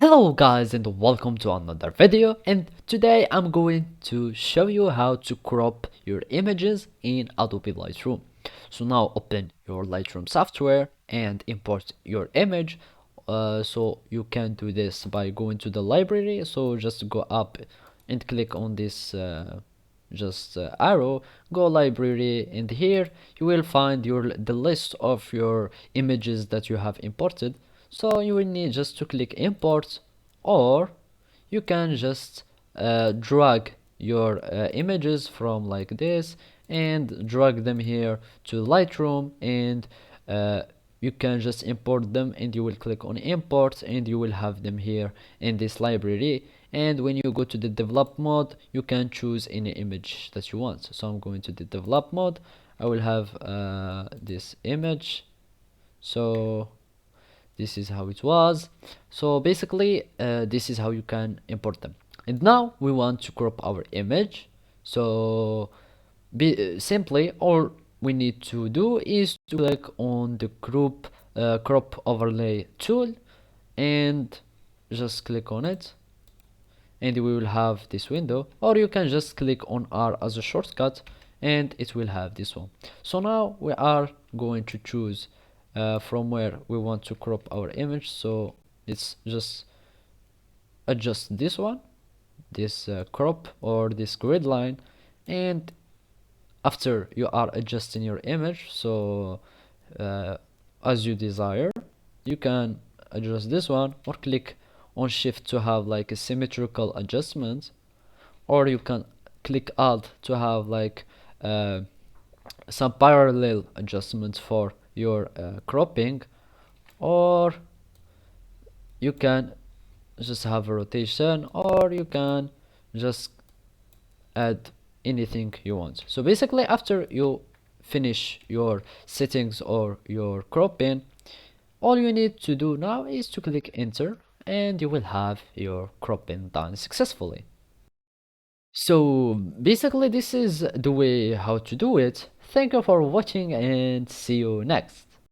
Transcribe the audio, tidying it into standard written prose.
Hello guys and welcome to another video, and today I'm going to show you how to crop your images in Adobe Lightroom. So now open your Lightroom software and import your image. So you can do this by going to the library. So just go up and click on this arrow, go library, and here you will find the list of your images that you have imported. So you will need just to click import, or you can just drag your images from like this and drag them here to Lightroom, and uh, you can just import them, and you will click on import and you will have them here in this library. And when you go to the develop mode, you can choose any image that you want. So I'm going to the develop mode. I will have this image. So this is how it was. So basically this is how you can import them. And now we want to crop our image. So simply all we need to do is to click on the crop overlay tool and just click on it, and we will have this window. Or you can just click on R as a shortcut and it will have this one. So now we are going to choose from where we want to crop our image. So it's just adjust this one, this crop or this grid line. And after you are adjusting your image, so as you desire, you can adjust this one or click on shift to have like a symmetrical adjustment, or you can click alt to have like uh, some parallel adjustments for your cropping, or you can just have a rotation, or you can just add anything you want. So basically after you finish your settings or your cropping, all you need to do now is to click enter and you will have your cropping done successfully. So basically this is the way how to do it. Thank you for watching and see you next.